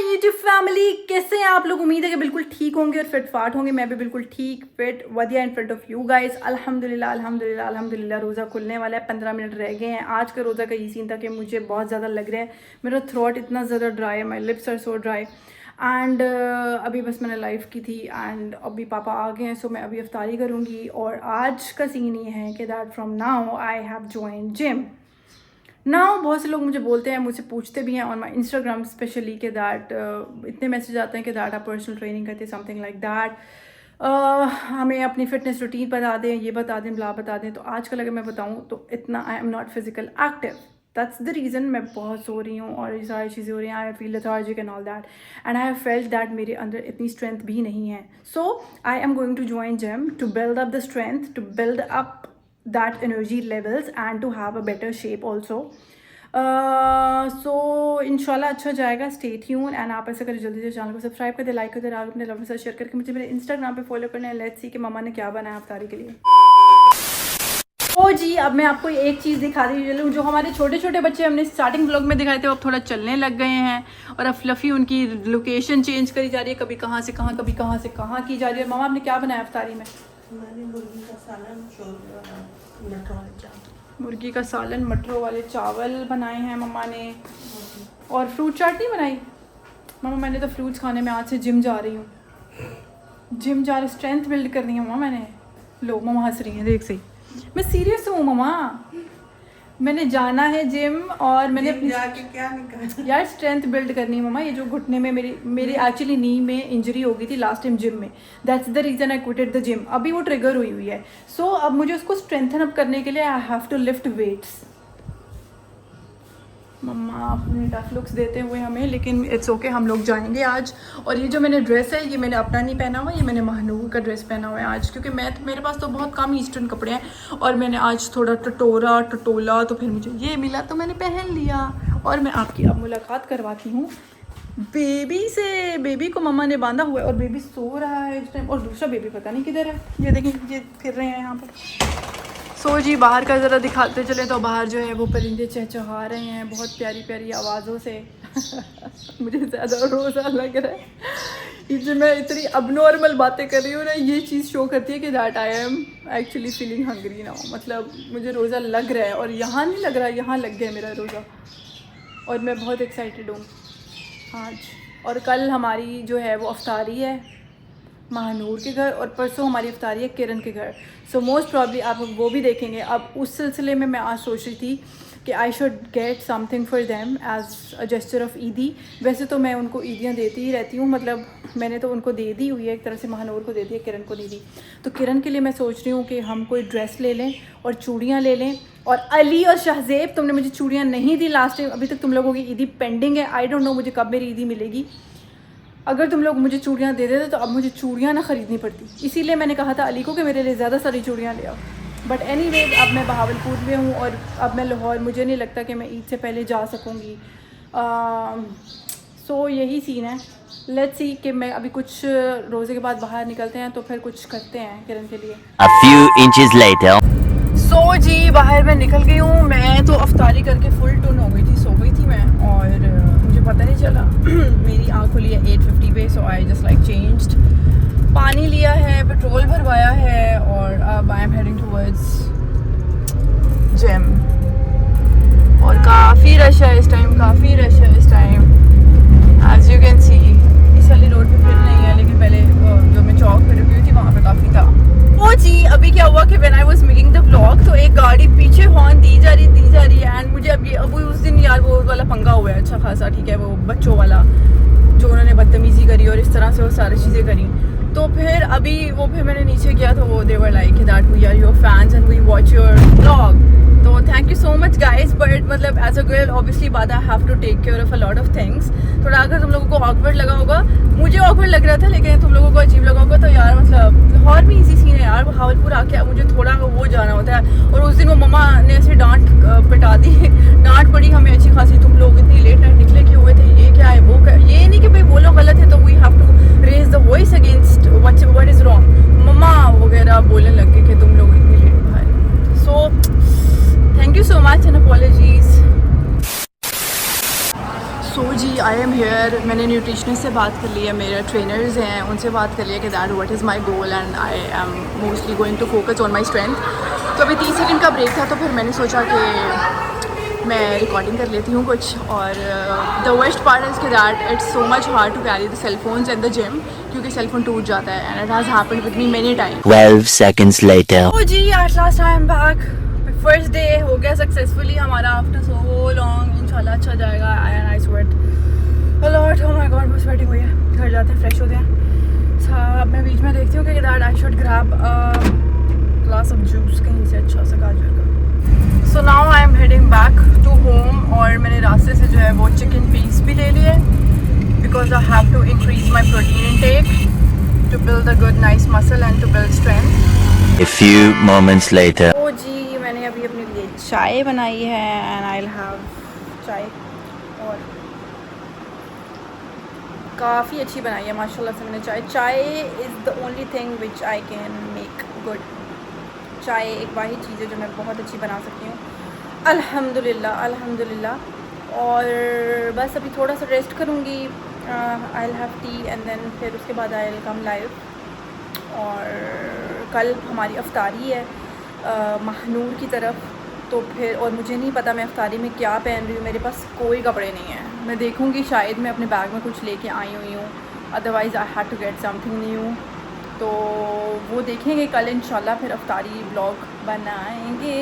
YouTube family, कैसे हैं आप लोग? उम्मीद है कि बिल्कुल ठीक होंगे और फिट फाट होंगे। मैं भी बिल्कुल ठीक फिट वधिया in front of you guys. अल्हम्दुलिल्लाह अल्हम्दुलिल्लाह अल्हम्दुलिल्लाह। रोज़ा खुलने वाला है, 15 मिनट रह गए हैं। आज का रोज़ा का ये सीन था कि मुझे बहुत ज़्यादा लग रहा है, मेरा थ्रोट इतना ज़्यादा ड्राई है, my lips are so dry and अभी बस मैंने लाइव की थी एंड अभी पापा आ गए हैं, सो मैं अभी अफ्तारी करूँगी। और आज का सीन ये है कि that from now I have join gym now. बहुत से लोग मुझे बोलते हैं, मुझसे पूछते भी हैं ऑन माई इंस्टाग्राम स्पेशली कि दैट इतने मैसेज आते हैं कि दैट आप पर्सनल ट्रेनिंग करते हैं, समथिंग लाइक दैट। हमें अपनी फिटनेस रूटीन बता दें, ये बता दें, ब्ला बता दें। तो आजकल अगर मैं बताऊँ तो इतना आई am not physical active, that's the reason मैं बहुत सो रही हूँ और ये सारी चीज़ें हो रही हैं। I feel lethargic and all that and I have felt that मेरे अंदर इतनी स्ट्रेंथ भी नहीं है। So I am going to join gym to build up the strength, to build up that energy levels and to have a better shape also. So इंशाल्लाह अच्छा जाएगा। Stay tune and आप ऐसा करें जल्दी से चैनल को सब्सक्राइब कर दे, लाइक कर दे, आप अपने लव के साथ शेयर करके मुझे मेरे इंस्टाग्राम पे फॉलो करना है। लेट्स सी कि मम्मा ने क्या बनाया अफ्तारी के लिए। ओ जी, अब मैं आपको एक चीज़ दिखा दी चलूँ। जो हमारे छोटे छोटे बच्चे हमने स्टार्टिंग ब्लॉग में दिखाए थे, अब थोड़ा चलने लग गए हैं और अब फ्लफ़ी उनकी लोकेशन चेंज करी जा रही है, कभी कहाँ से कहाँ, कभी कहाँ से कहाँ की जा रही है। मामा आपने क्या बनाया अफ्तारी में? मैंने मुर्गी का सालन, मटर वाले चावल। मुर्गी का सालन, मटरों वाले चावल बनाए हैं मम्मा ने। और फ्रूट चाट नहीं बनाई मम्मा? मैंने तो फ्रूट्स खाने में आज से जिम जा रही हूँ, जिम जा रही, स्ट्रेंथ बिल्ड करनी है मम्मा मैंने। लो मम्मा हंस रही हैं, देख सही, मैं सीरियस हूँ मम्मा। मैंने जाना है जिम और मैंने अपनी जाके क्या निकाला यार स्ट्रेंथ बिल्ड करनी है मम्मा। ये जो घुटने में मेरी एक्चुअली नी में इंजरी हो गई थी लास्ट टाइम जिम में, that's the reason I quitted the gym. अभी वो ट्रिगर हुई है। सो अब मुझे उसको स्ट्रेंथन अप करने के लिए I have to lift weights. मम्मा अपने टफ लुक्स देते हुए हमें, लेकिन इट्स ओके, हम लोग जाएंगे आज। और ये जो मैंने ड्रेस है, ये मैंने अपना नहीं पहना हुआ, ये मैंने महानूर का ड्रेस पहना हुआ है आज, क्योंकि मेरे पास तो बहुत कम ईस्टर्न कपड़े हैं और मैंने आज थोड़ा टटोला तो फिर मुझे ये मिला तो मैंने पहन लिया। और मैं आपकी अब मुलाकात करवाती हूँ बेबी से। बेबी को मम्मा ने बांधा हुआ है और बेबी सो रहा है इस टाइम, और दूसरा बेबी पता नहीं किधर है। ये देखें, ये फिर रहे हैं यहाँ पर। सो जी बाहर का ज़रा दिखाते चले तो बाहर जो है वो परिंदे चहचहा रहे हैं बहुत प्यारी प्यारी आवाज़ों से। मुझे ज़्यादा रोज़ा लग रहा है, ये जो मैं इतनी अबनॉर्मल बातें कर रही हूँ ना, ये चीज़ शो करती है कि that I am actually feeling hungry now. मतलब मुझे रोज़ा लग रहा है और यहाँ नहीं लग रहा, यहाँ लग गया मेरा रोज़ा और मैं बहुत एक्साइटेड हूँ आज। और कल हमारी जो है वो अफ्तारी है महानूर के घर और परसों हमारी अफ्तारी है किरण के घर। सो मोस्ट प्रॉब्ली आप वो भी देखेंगे। अब उस सिलसिले में मैं आज सोच रही थी कि I should get something for them as a gesture of Eidi. वैसे तो मैं उनको ईदियाँ देती ही रहती हूँ, मतलब मैंने तो उनको दे दी हुई है एक तरह से, महानूर को दे दी है, किरण को नहीं दी। तो किरण के लिए मैं सोच रही हूँ कि हम कोई ड्रेस ले लें और चूड़ियाँ ले लें। और अली और शहजेब, तुमने मुझे चूड़ियाँ नहीं दी लास्ट टाइम, अभी तक तुम लोगों की ईदी पेंडिंग है। आई डोंट नो मुझे कब मेरी ईदी मिलेगी। अगर तुम लोग मुझे चूड़ियाँ दे देते तो अब मुझे चूड़ियाँ ना ख़रीदनी पड़ती। इसीलिए मैंने कहा था अली को कि मेरे लिए ज़्यादा सारी चूड़ियाँ ले आओ। बट एनीवेज अब मैं बहावलपुर में हूँ और अब मैं लाहौर, मुझे नहीं लगता कि मैं ईद से पहले जा सकूँगी। सो यही सीन है। लेट्स सी कि मैं अभी कुछ रोज़े के बाद बाहर निकलते हैं तो फिर कुछ करते हैं किरण के लिए। A few inches later. सो जी बाहर मैं निकल गई हूँ। मैं तो अफ्तारी करके फुल टून हो गई थी, सो गई थी मैं और मुझे पता नहीं चला। मेरी आँख खुली है 8:50 पे, सो आई जस्ट लाइक चेंज्ड, पानी लिया है, पेट्रोल भरवाया है और अब I am heading towards gym. और काफ़ी रश है इस टाइम, काफ़ी रश है इस time, as you can see. इस वाली रोड पे फिर नहीं है, लेकिन पहले जो मैं चौक पे रुकी हुई थी वहाँ पे काफ़ी था। ओ जी अभी क्या हुआ कि when I was making the vlog तो एक गाड़ी पीछे हॉर्न दी जा रही है एंड मुझे अभी उस दिन यार वो वाला पंगा हुआ है अच्छा खासा, ठीक है, वो बच्चों वाला जो उन्होंने बदतमीज़ी करी और इस तरह से वो सारी चीज़ें करी। तो फिर मैंने नीचे किया तो वो they were like that we are your fans and we watch your vlog. तो thank you so much guys. But मतलब एज अ गर्ल ऑब्वियसली बात I have to take care of a lot of things. थोड़ा अगर तुम लोगों को awkward लगा होगा, मुझे ऑकवर्ड लग रहा था, लेकिन तुम लोगों को अजीब लगा होगा तो यार मतलब लाहौर में इजी सीन है यार। बहावलपुर आके मुझे थोड़ा वो जाना होता है और उस दिन वो मम्मा ने ऐसे डांट पिटा दी, डांट पड़ी हमें अच्छी खासी, तुम लोग इतनी लेट नाइट निकले क्यों हुए थे, ये क्या है वो क्या। ये नहीं कि भाई वो लोग गलत है तो we have to raise the voice against what is wrong. मम्मा वगैरह बोलने लग गए कि तुम लोग इतनी लेट भाई। So thank you so much and apologies. So जी आई एम हेयर और मैंने न्यूट्रिशनिस्ट से बात कर ली है, मेरे ट्रेनर्स हैं उनसे बात कर लिया कि that what is my goal and I am mostly going to focus on my strength. तो अभी 30 सेकंड का ब्रेक था तो फिर मैंने सोचा कि मैं रिकॉर्डिंग कर लेती हूँ कुछ। और द वर्स्ट पार्ट इज़ कि that it's so much hard to carry the cell phones in the gym, क्योंकि सेल फोन टूट जाता है and it has happened with me many times. 12 seconds later. ओ जी at last I am back. First day हो गया successfully हमारा after so long. इंशाल्लाह अच्छा जाएगा। I sweat a lot. Oh my god, बहुत स्वेटिंग हुई है। घर जाते हैं, फ्रेश होते हैं। अब मैं बीच में देखती हूँ कि that I should grab glass of juice कहीं से अच्छा सा गाजर का। So now I am heading back to home और मैंने रास्ते से जो है वो चिकन पीस भी ले लिए because I have to increase my protein intake to build a good nice muscle and to build strength. A few moments later. ओ जी, मैंने अभी अपने लिए चाय बनाई है एंड आई विल हैव चाय, और काफ़ी अच्छी बनाई है माशाल्लाह से मैंने चाय। चाय is the only thing which I can make good. चाय एक वाहिद चीज़ है जो मैं बहुत अच्छी बना सकती हूँ, अल्हम्दुलिल्लाह अल्हम्दुलिल्लाह। और बस अभी थोड़ा सा रेस्ट करूँगी। I will have tea and then फिर उसके बाद आई विल कम लाइव। और कल हमारी अफ्तारी है महनूर की तरफ, तो फिर और मुझे नहीं पता मैं अफ्तारी में क्या पहन रही हूँ। मेरे पास कोई कपड़े नहीं है। मैं देखूँगी, शायद मैं अपने बैग में कुछ लेके आई हुई हूँ, otherwise I had to get something new. तो वो देखेंगे कल इंशाल्लाह। फिर अफ्तारी ब्लॉग बनाएंगे।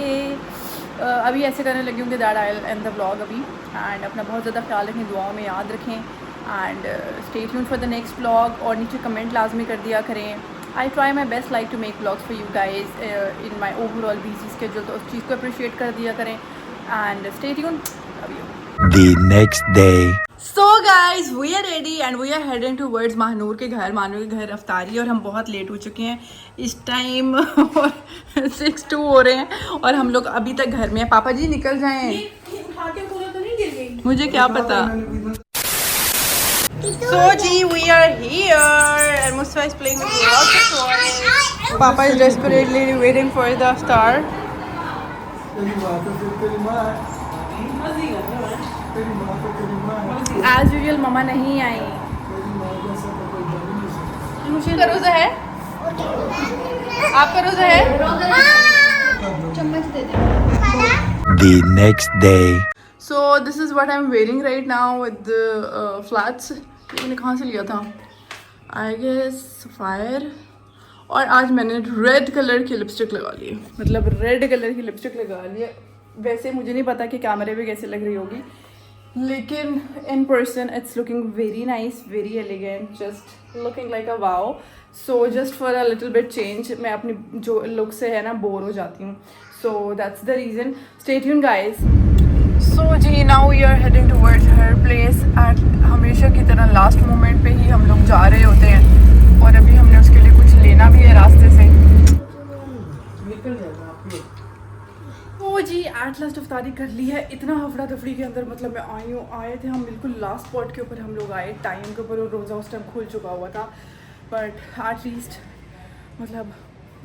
अभी ऐसे करने लगी हूँ कि that I will end the blog अभी। एंड अपना बहुत ज़्यादा ख्याल रखें, दुआओं में याद रखें and stay tuned for the next blog. और नीचे कमेंट लाजमी कर दिया करें। I try my best like to make blogs for you guys in my overall busy schedule, तो उस चीज़ को अप्रिशिएट कर दिया करें and stay tuned. The next day. So guys we are ready and we are heading towards Mahnoor के घर। महानूर के घर अफ्तारी और हम बहुत लेट हो चुके हैं इस टाइम और 6:02 हो रहे हैं और हम लोग अभी तक घर में हैं। पापा जी निकल जाएं। उठा के पूरा तो नहीं गिर गई। मुझे क्या पता। सो जी we are here and Mustafa is playing with lots of toys. पापा is desperately waiting for the iftar. As usual ममा नहीं आई। मुझे रोज़ा है, आपका रोज़ा है। चम्मच दे दे। The next day. So this is what I'm wearing right now with the flats. ये मैंने कहाँ से लिया था? I guess Sapphire। और आज मैंने रेड कलर की लिपस्टिक लगा ली है, मतलब रेड कलर की लिपस्टिक लगा ली है। वैसे मुझे नहीं पता कि कैमरे पे कैसे लग रही होगी, लेकिन in person it's looking very nice, very elegant, just looking like a wow. So just for a little bit change मैं अपनी जो लुक से है ना बोर हो जाती हूँ। So that's the reason. Stay tuned guys. So जी now we are heading towards her place at हमेशा की तरह लास्ट मोमेंट पे ही हम लोग जा रहे होते हैं और अभी हमने उसके लिए कुछ लेना भी है रास्ते से। ओ जी एट लास्ट अफ्तारी कर ली है। इतना हफड़ा दफड़ी के अंदर मतलब मैं आई हूँ, आए थे हम बिल्कुल लास्ट स्पॉट के ऊपर हम लोग आए टाइम के ऊपर और रोज़ा उस टाइम खुल चुका हुआ था। बट एट लीस्ट मतलब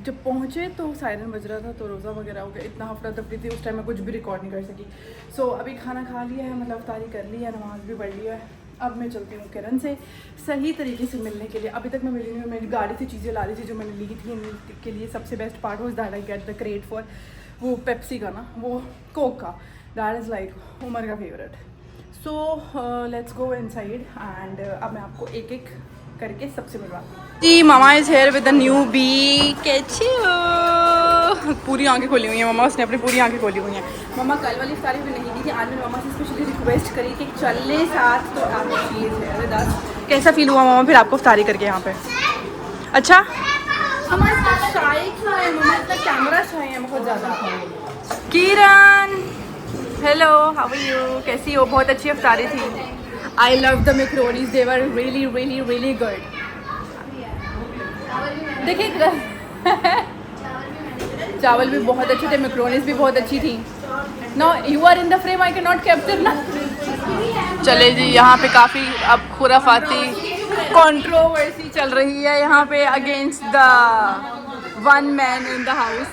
जब पहुँचे तो सायरन बज रहा था तो रोज़ा वगैरह हो गया। इतना हफड़ा दफड़ी थी उस टाइम मैं कुछ भी रिकॉर्ड नहीं कर सकी। सो अभी खाना खा लिया है, मतलब अफ्तारी कर ली है, नमाज़ भी पढ़ लिया है। अब मैं चलती हूँ किरण से सही तरीके से मिलने के लिए। अभी तक मैं मिली नहीं हूँ। मेरी गाड़ी से चीज़ें ला रही थी जो मैंने ली थी इनके लिए। सबसे best part was that I get the crate for वो पेप्सी का ना, वो कोक का, दैट इज़ लाइक उमर का favourite. So let's go inside and अब मैं आपको एक एक करके सबसे मिलवाती हूँ। जी mama is here with the new bee. कैसे हो? पूरी आंखें खोली हुई हैं मामा, उसने अपनी पूरी आंखें खोली हुई हैं। मामा कल वाली इफ्तारी में नहीं दी थी, आज मैंने मामा से स्पेशली रिक्वेस्ट करी कि चलने साथ तो आप चीज़ है। दस कैसा फील हुआ मामा फिर आपको इफ्तारी करके यहाँ पे? अच्छा हमारे साथ शाही खाए मम्मा, इतना कैमरा शाही है बहुत ज़्यादा। Kiran hello, how are you? कैसी हो? बहुत अच्छी अफ्तारी थी। I love the macaronis, they were really really really good. देखिए चावल भी बहुत अच्छे थे, मैकरोनीज भी बहुत अच्छी थी। No you are in the frame, I can not capture ना। चले जी, यहाँ पे काफ़ी अब खुराफाती कंट्रोवर्सी चल रही है यहाँ पे against the one man in the house.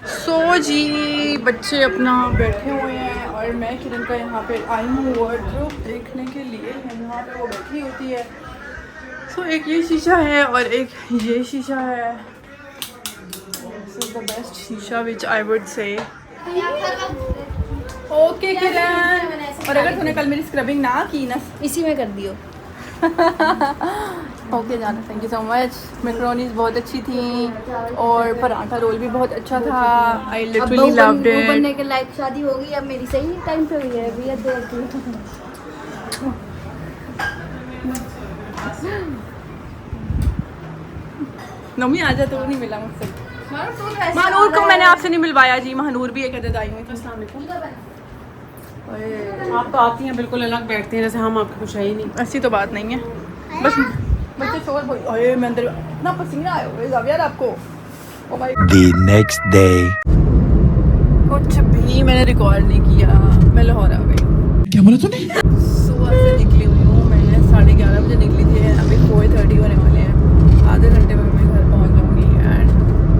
So जी बच्चे अपना बैठे हुए हैं और मैं किरण का यहाँ पे आई हूँ वार्डरोब देखने के लिए। यहाँ पे वो बैठी होती है। सो एक ये शीशा है और एक ये शीशा है। दिस इज द बेस्ट शीशा विच आई वुड से। ओके किरण, और अगर तूने कल मेरी स्क्रबिंग ना की ना इसी में कर दियो। ओके जाना, thank you so much. Macaronis बहुत अच्छी थी और पराठा रोल भी बहुत अच्छा था। I literally loved it. बनने के लायक शादी हो गई अब मेरी, सही टाइम पे हुई है भैया। देर नमी आ जा, तो नहीं मिला मुझसे। महानूर को मैंने आपसे नहीं मिलवाया जी। महानूर भी एक अदद आई हुई थी। आप तो आती हैं बिल्कुल अलग बैठते हैं, जैसे हम आपके कुछ है ही नहीं। ऐसी तो बात नहीं है, बस बच्चे शोर बोल। अरे मैं अंदर इतना पसीना आया हुआ है यार आपको। Oh my The next day. कुछ भी मैंने रिकॉर्ड नहीं किया। मैं लाहौर आ गई। क्या बोला तूने? सुबह से निकली हुई हूँ मैं। 11:30 बजे निकली थी। अभी 4:30 होने वाले हैं। आधे घंटे में मैं घर पहुँच जाऊँगी। एंड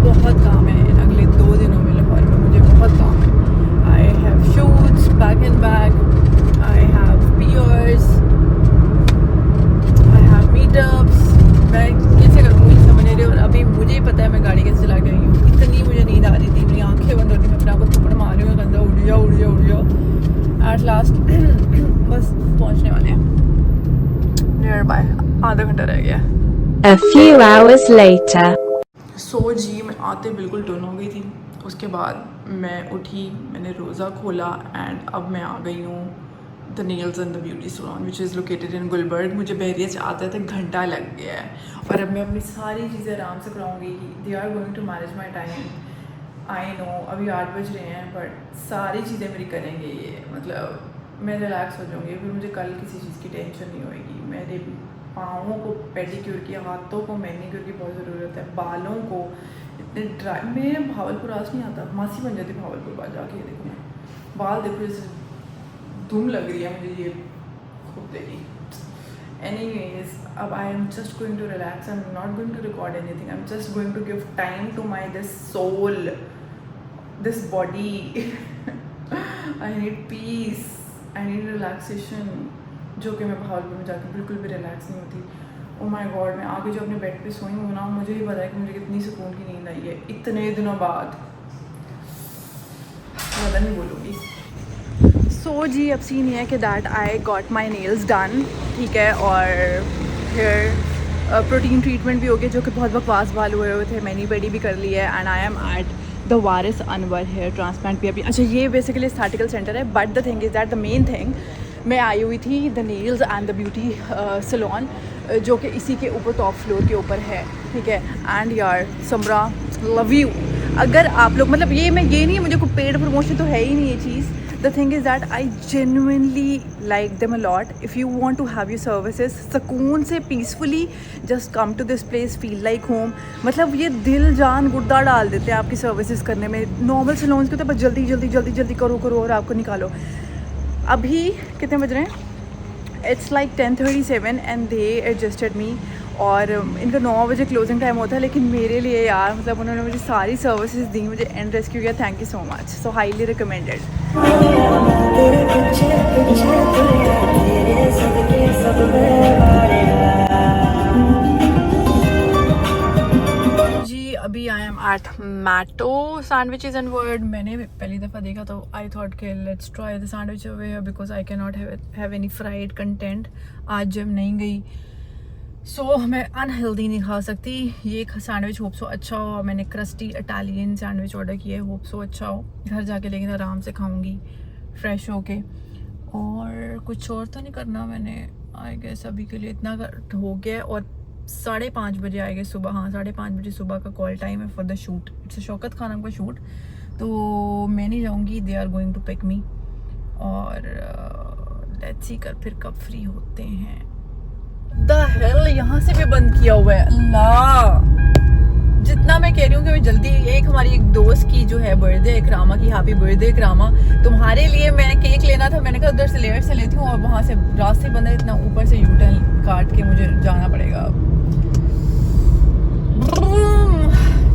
बहुत काम है अगले 2 दिनों में लाहौर में। मुझे बहुत काम है। I have shoots back and back. I have peers. I have meetups. मैं कैसे करूँ मुझे समझ नहीं रही। और अभी मुझे ही पता है मैं गाड़ी कैसे चला के आई हूँ। इतनी मुझे नींद आ रही थी, मेरी आंखें बंद होती, मैं अपने आप को थप्पड़ मार रही हूँ। गंदा उड़ जाओ उड़ जाओ उड़ जाओ। एट लास्ट बस पहुँचने वाले हैं नियर बाय। आधा घंटा रह गया। A few hours later. सो जी मैं आते बिल्कुल टर्न हो गई थी। उसके बाद मैं उठी, मैंने रोज़ा खोला एंड अब मैं आ गई हूँ the nails and the beauty salon which is located in Gulberg. मुझे बहरिया से आते आते घंटा लग गया है और अब मैं अपनी सारी चीज़ें आराम से कराऊंगी। They are going to manage my time. I know अभी 8 बज रहे हैं बट सारी चीज़ें मेरी करेंगे ये। मतलब मैं रिलैक्स हो जाऊँगी, फिर मुझे कल किसी चीज़ की टेंशन नहीं होएगी। मेरे पाँवों को पेडिक्योर की, हाथों को मैनिक्योर की बहुत ज़रूरत है, बालों को इतने ड्राई। मैं भावलपुर आज नहीं आता, मासी बन जाती भावलपुर बाद जाके। देखो मैं बाल देखो जैसे धूम लग रही है मुझे ये खूब देगी। एनीवेज अब I am just going to relax. I am not going to record anything. I am just going to give time to my this soul, this body. I need peace, I need relaxation, जो कि मैं भावलपुर में जाकर बिल्कुल भी relax नहीं होती। Oh my God, मैं आगे जो अपने बेड पे सोई हूँ ना, मुझे ही पता है कि मुझे कितनी सुकून की नींद आई है इतने दिनों बाद। ज़्यादा नहीं बोलूँगी। सो जी अब सीन ये है कि that I got my nails done, ठीक है। और फिर प्रोटीन ट्रीटमेंट भी हो गया जो कि बहुत बकवास बाल हुए हुए थे। मैनी पेडी भी कर ली है and I am at the Waris Anwar hair transplant भी अभी। अच्छा ये बेसिकली स्टैटिकल सेंटर है but the thing is that the main thing, मैं आई हुई थी the nails and the beauty salon जो कि इसी के ऊपर टॉप फ्लोर के ऊपर है, ठीक है। एंड यार समरा लव यू। अगर आप लोग मतलब ये नहीं मुझे कोई पेड प्रमोशन तो है ही नहीं ये चीज़। The thing is that I genuinely like them a lot. If you want to have your services सुकून से peacefully just come to this place, feel like home. मतलब ये दिल जान गुर्दा डाल देते हैं आपकी सर्विसेज करने में। नॉर्मल सलोन्स के तो बस जल्दी जल्दी जल्दी जल्दी करो और आपको निकालो। अभी कितने बज रहे हैं? It's like 10:37 and they adjusted me. और इनका 9 बजे क्लोजिंग टाइम होता है लेकिन मेरे लिए यार मतलब उन्होंने मुझे सारी सर्विसेज दी, मुझे एंड रेस्क्यू किया। Thank you so much, so highly recommended. जी अभी आई एम एट मैटो सैंडविचेस एंड वर्ड। मैंने पहली दफ़ा देखा तो आई थॉट के let's try the sandwich over because I can not have any fried content. आज जब नहीं गई सो मैं अनहेल्दी नहीं खा सकती। ये सैंडविच होप सो अच्छा हो। मैंने क्रस्टी इटालियन सैंडविच ऑर्डर किया है, होप सो अच्छा हो। घर जाके लेकिन आराम से खाऊंगी फ्रेश होके। और कुछ और तो नहीं करना मैंने, आई गेस अभी के लिए इतना हो गया। और 5:30 बजे आएगा सुबह। हाँ 5:30 बजे सुबह का कॉल टाइम है for the shoot. It's Shaukat Khanum का शूट, तो मैं नहीं जाऊँगी। They are going to pick me. और लेट्स सी कर फिर कब फ्री होते हैं। द हेल यहाँ से भी बंद किया हुआ है। अल्लाह, जितना मैं कह रही हूँ कि मैं जल्दी। एक हमारी एक दोस्त की जो है बर्थडे, इकरामा की, हैप्पी बर्थडे इकरामा। तुम्हारे लिए मैंने केक लेना था, मैंने कहा उधर से लेयर से लेती हूँ और वहाँ से रास्ते बंद है इतना, ऊपर से यूटर्न काट के मुझे जाना पड़ेगा।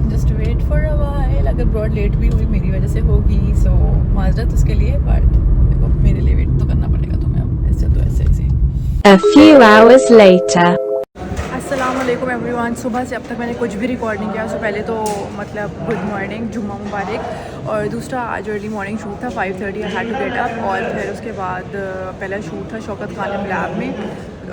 Just wait for a while. Well अगर ब्रॉड लेट भी हुई मेरी वजह से होगी, सो माजरत उसके लिए, बट देखो मेरे लिए वेट तो करना पड़ेगा तुम्हें, अब ऐसे तो ऐसे ऐसे। A few hours later. अस्सलाम वालेकुम एवरीवन। सुबह से अब तक मैंने कुछ भी रिकॉर्ड नहीं किया। सो पहले तो मतलब गुड मॉर्निंग, जुम्मा मुबारक। और दूसरा आज अर्ली मॉर्निंग शूट था 5:30 I had to get up. और फिर उसके बाद पहला शूट था शौकत खान लैब में,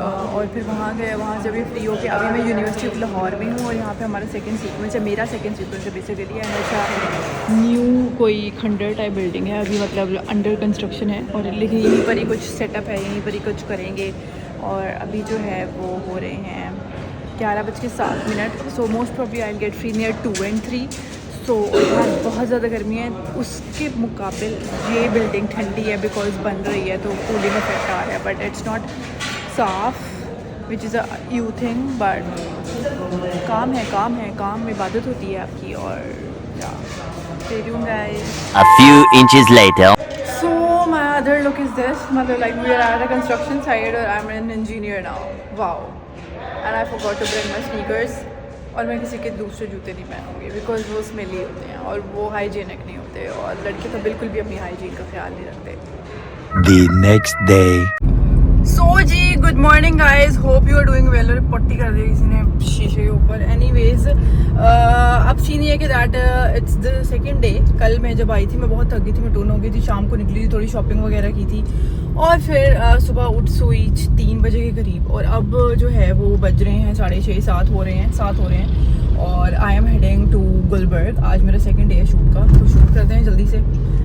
और फिर वहाँ गए। वहाँ से भी फ्री होके अभी मैं यूनिवर्सिटी ऑफ लाहौर में हूँ, और यहाँ पे हमारा सेकंड सीक्वेंस है, मेरा सेकंड सीक्वेंस है बेसिकली। एंड अच्छा न्यू कोई खंडर टाइप बिल्डिंग है, अभी मतलब अंडर कंस्ट्रक्शन है, और लेकिन यहीं पर ही कुछ सेटअप है, यहीं पर ही कुछ करेंगे। और अभी जो है वो हो रहे हैं 11:07। So most probably I get free near 2 and 3। सो यहाँ बहुत ज़्यादा गर्मी है, उसके मुकाबले ये बिल्डिंग ठंडी है बिकॉज बन रही है, तो कूलिंग इफेक्ट आ रहा है। बट इट्स नॉट साफ which is a you thing, but काम है, काम है, काम इबादत होती है आपकी। और stay tuned guys. A few inches later. So my other look is this, मतलब like we are at a construction site और I'm an engineer now. Wow. And I forgot to bring my sneakers. और मैं किसी के दूसरे जूते नहीं पहनूंगी because वो स्मेली होते हैं और वो हाइजीनिक नहीं होते, और लड़के तो बिल्कुल भी अपनी हाइजीन का ख्याल नहीं रखते। The next day. सो जी good morning guys, hope you are doing well. और पट्टी कर दी किसी ने शीशे के ऊपर। एनीवेज अब सीन ये कि that it's the second day. कल मैं जब आई थी मैं बहुत थक गई थी, मैं टोन हो गई थी, शाम को निकली थी, थोड़ी शॉपिंग वगैरह की थी, और फिर सुबह उठ सोई 3 बजे के करीब। और अब जो है वो बज रहे हैं 6:30 7 हो रहे हैं, और I am heading to Gulberg. आज मेरा सेकंड डे है शूट का, तो शूट करते हैं जल्दी से।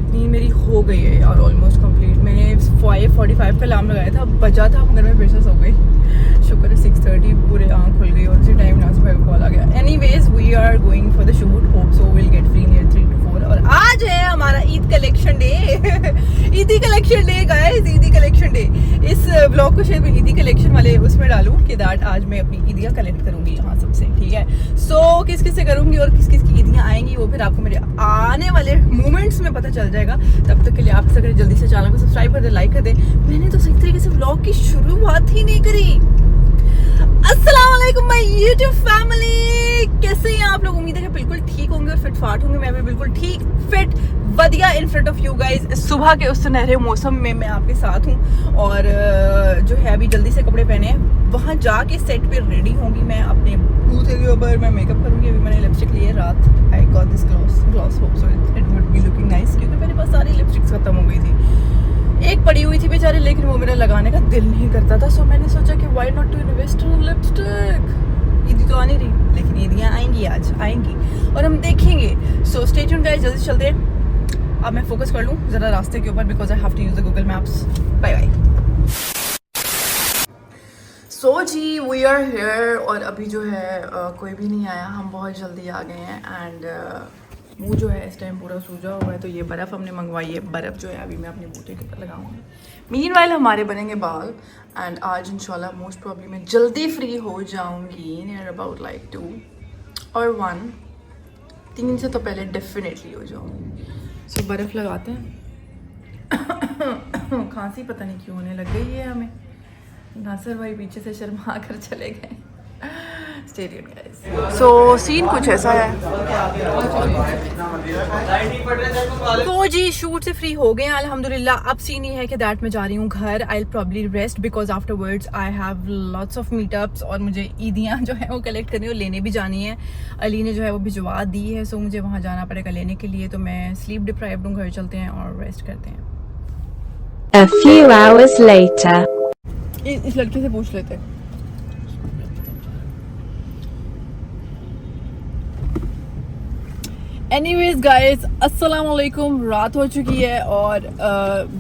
नींद मेरी हो गई है यार ऑलमोस्ट कंप्लीट। मैंने 5:45 का अलार्म लगाया था, बजा था, मगर मैं फिर से सो गई। शुक्र है 6:30 पूरे आँख खुल गई, और उसी टाइम ना सुबह कॉल आ गया। Anyways we are going for the shoot, hope so will get free near 3 to 4। और आज है हमारा Eid collection day. Eidi collection day guys, Eidi collection day. इस ब्लॉग को शायद मैं ईदी कलेक्शन वाले उसमें डालूँ कि दैट आज मैं अपनी ईदियाँ कलेक्ट करूँगी यहाँ सबसे, ठीक है। सो किस किस से करूँगी और किस किस की ईदियाँ आएंगी वो फिर आपको मेरे आने वाले मोमेंट्स में पता चल जाएगा। तब तक के लिए आप अगर जल्दी से चैनल को सब्सक्राइब कर दे, लाइक कर दे। मैंने तो सही तरीके से व्लॉग की शुरुआत ही नहीं करी। अस्सलाम वालेकुम माय यूट्यूब फैमिली, कैसे हैं आप लोग? उम्मीद है कि बिल्कुल ठीक होंगे और फिट फाट होंगे। मैं भी बिल्कुल ठीक फिट वधिया in front of you guys. सुबह के उस सुनहरे मौसम में मैं आपके साथ हूँ, और जो है अभी जल्दी से कपड़े पहने हैं, वहाँ जाके सेट पे रेडी होंगी मैं। अपने बूथे के ऊपर मैं मेकअप करूँगी। अभी मैंने लिपस्टिक ली है रात, I got this gloss hope so it would be looking nice, क्योंकि मेरे पास सारी लिपस्टिक्स खत्म हो गई थी। एक पड़ी हुई थी बेचारे, लेकिन वो मेरा लगाने का दिल नहीं करता था। सो मैंने सोचा कि why not to invest in lipstick. Eidi तो आ नहीं रही, लेकिन ईदियाँ आएंगी, आज आएंगी और हम देखेंगे। सो स्टे ट्यून्ड गाइस, जल्दी चलते हैं। अब मैं फोकस कर लूँ ज़रा रास्ते के ऊपर, because I have to use the Google maps. Bye bye. So जी वी आर हेयर, और अभी जो है कोई भी नहीं आया, हम बहुत जल्दी आ गए हैं। एंड मुँह जो है इस टाइम पूरा सूजा हुआ है, तो ये बर्फ़ हमने मंगवाई है। बर्फ़ जो है अभी मैं अपने बूटे के ऊपर लगाऊंगी। मीनवाइल हमारे बनेंगे बाल, एंड आज इंशाल्लाह मोस्ट प्रॉब्ली मैं जल्दी फ्री हो जाऊंगी, नियर अबाउट लाइक 2 or 1, 3 से तो पहले डेफिनेटली हो जाऊंगी। सो बर्फ़ लगाते हैं। खांसी पता नहीं क्यों होने लग गई है हमें। नासिर भाई पीछे से शर्मा कर चले गए। Stay tuned guys. So scene कुछ ऐसा है। तो जी शूट से फ्री हो गए हैं अल्हम्दुलिल्लाह। अब सीन ये है कि दैट मैं जा रही हूँ घर। I will probably rest because afterwards I have lots of meetups, और मुझे ईदियाँ जो है वो कलेक्ट करनी और लेने भी जानी है। अली ने जो है वो भिजवा दी है, सो मुझे वहाँ जाना पड़ेगा लेने के लिए। तो मैं स्लीप डिप्राइव्ड हूँ, घर चलते हैं और रेस्ट करते हैं। A few hours later. इस लड़के से पूछ लेते हैं। एनीवेज गाइज अस्सलाम वालेकुम, रात हो चुकी है, और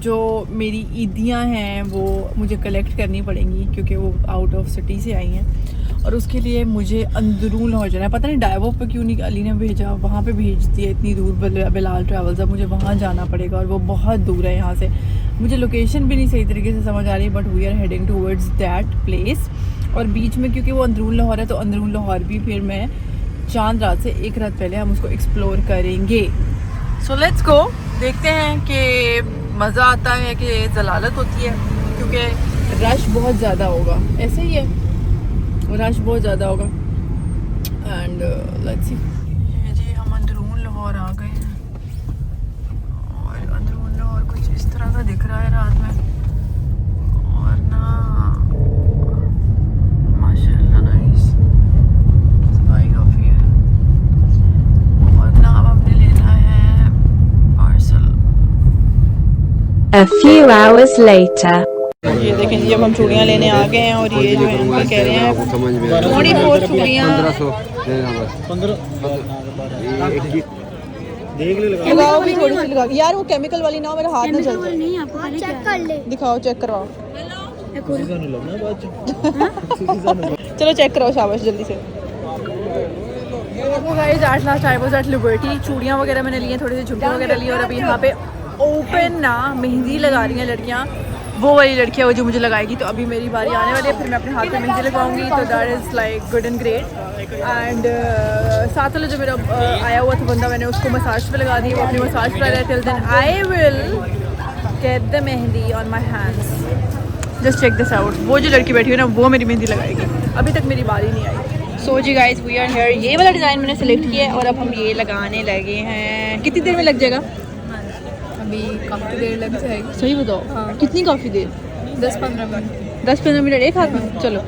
जो मेरी ईदियाँ हैं वो मुझे कलेक्ट करनी पड़ेंगी क्योंकि वो आउट ऑफ सिटी से आई हैं, और उसके लिए मुझे अंदरून लाहौर जाना है। पता नहीं डाइवो पे क्यों नहीं अली ने भेजा, वहाँ पे भेज दिया इतनी दूर बिलाल ट्रैवल्स। अब मुझे वहाँ जाना पड़ेगा, और वो बहुत दूर है यहाँ से। मुझे लोकेशन भी नहीं सही तरीके से समझ आ रही, but we are heading towards that place. और बीच में क्योंकि वो अंदरून लाहौर है, तो अंदरून लाहौर भी फिर मैं चांद रात से एक रात पहले हम उसको एक्सप्लोर करेंगे। सो लेट्स गो, देखते हैं कि मज़ा आता है कि जलालत होती है, क्योंकि रश बहुत ज़्यादा होगा। ऐसे ही है, रश बहुत ज़्यादा होगा। एंड लेट्स सी जी, हम अंदरून और आ गए हैं और अंदर और कुछ इस तरह का दिख रहा है रात में। और ना माशाल्लाह नाइस सफाई काफ़ी है। और ना अब हमने लेना है parcel. A few hours later. ये देखें जी, अब हम चूड़ियाँ लेने आ गए हैं और ये जो है अंकल कह रहे हैं 24 चूड़ियाँ लगाओ भी थोड़ी सी लगाओ यार, वो केमिकल वाली ना हो, मेरा हाथ ना जल जाए। नहीं आपको चेक कर ले। दिखाओ, चेक करवाओ। चलो चेक कराओ, शाबाश जल्दी से। Guys eight last I was at liberty. चूड़ियाँ वगैरह मैंने लिए, थोड़ी सी झुमके वगैरह लिए और अभी यहाँ पे ओपन ना मेहंदी लगा रही हैं लड़कियाँ। वो वाली लड़की है वो जो मुझे लगाएगी, तो अभी मेरी बारी आने वाली है, फिर मैं अपने हाथ में मेहंदी लगाऊंगी। तो that is like good and great. And साथ वाला जो मेरा आया हुआ था बंदा, मैंने उसको मसाज पे लगा दी, वो अपनी मसाज पे रहा है। Till then I will get the mehndi on my hands. Just check this out. वो जो लड़की बैठी हुई है ना, वो मेरी मेहंदी लगाएगी। अभी तक मेरी बारी नहीं आई। सो जी गाइज, वी आर हियर। ये वाला डिज़ाइन मैंने सेलेक्ट किया है और अब हम ये लगाने लगे हैं। कितनी देर में लग जाएगा? अभी काफ़ी देर लग जाएगी। सही बताओ। हाँ। कितनी काफ़ी देर? 10-15 मिनट। 10-15 मिनट एक हाथ में। चलो।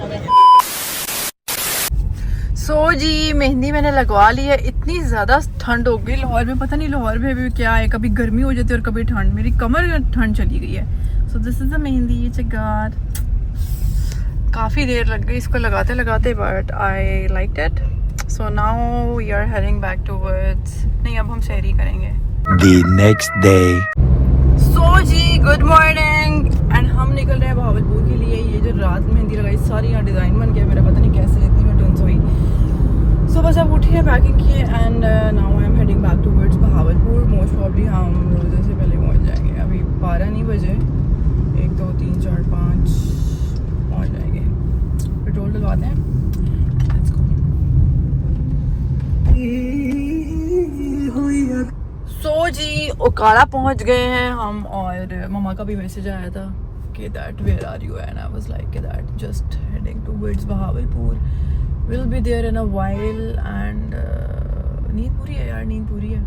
सो जी, मेहंदी मैंने लगवा ली है। इतनी ज़्यादा ठंड हो गई लाहौर में, पता नहीं लाहौर में भी क्या है, कभी गर्मी हो जाती है और कभी ठंड। मेरी कमर में ठंड चली गई है। So this is the mehndi चगार। काफ़ी देर लग गई इसको लगाते लगाते, but I like it. So now we are heading back towards, नहीं अब हम सहरी करेंगे। The next day. सो जी, गुड मॉर्निंग। एंड हम निकल रहे हैं बहावलपुर के लिए। ये जो रात में मेहंदी लगाई सारी यहाँ डिज़ाइन बन गया मेरा, पता नहीं कैसे इतनी में टर्न्स हुई। सो बस अब उठी है, पैकिंग की है and now I am heading back towards Bahawalpur. Most probably हम रोज़े से पहले पहुँच जाएंगे। अभी 12 नहीं बजे, 1 2 3 4 5 पहुँच जाएंगे। पेट्रोल डलवाते हैं। Let's go. सो जी, ओकाड़ा पहुंच गए हैं हम और मम्मा का भी मैसेज आया था कि that where are you, and I was like that just heading towards Bahawalpur, will be there in a while. And नींद पूरी है यार, नींद पूरी है।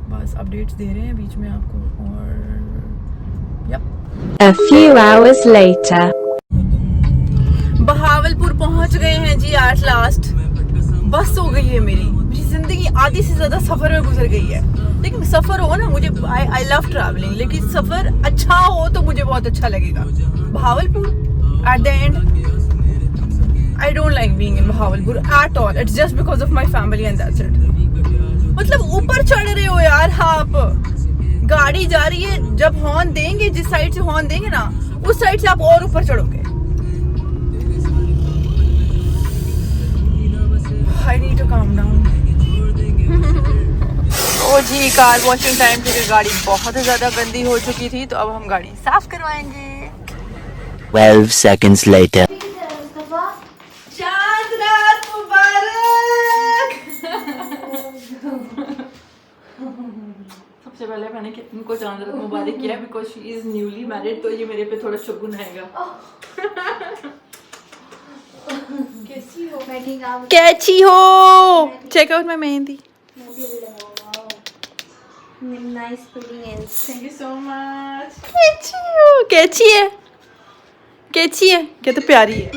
बस अपडेट्स दे रहे हैं बीच में आपको। और yup, A few hours later. Bahawalpur पहुंच गए हैं जी एट लास्ट। बस हो गई है मेरी जिंदगी आधी से ज्यादा सफर में गुजर गई है। लेकिन सफर हो ना, मुझे आई लव ट्रैवलिंग, लेकिन सफर अच्छा हो तो मुझे बहुत अच्छा लगेगा। Bahawalpur at the and I don't like being in Bahawalpur at all. It's just because of my family and that's it. मतलब ऊपर चढ़ रहे हो यार आप, गाड़ी जा रही है, जब हॉर्न देंगे, जिस साइड से हॉर्न देंगे ना उस साइड से आप और ऊपर चढ़ोगे। I need to calm down. ओ जी, कार वॉशिंग टाइम पे गाड़ी बहुत ज़्यादा गंदी हो चुकी थी, तो अब हम गाड़ी साफ करवाएंगे। 12 seconds later. चांद रात मुबारक। सबसे पहले मैंने इनको चांद रात मुबारक किया because she is newly married, तो ये मेरे पे थोड़ा शगुन आएगा। कैची हो, check out my mehndi. Nice pretty nails. Thank you so much. कैची हो, कैची है, कैची है, क्या तो प्यारी है।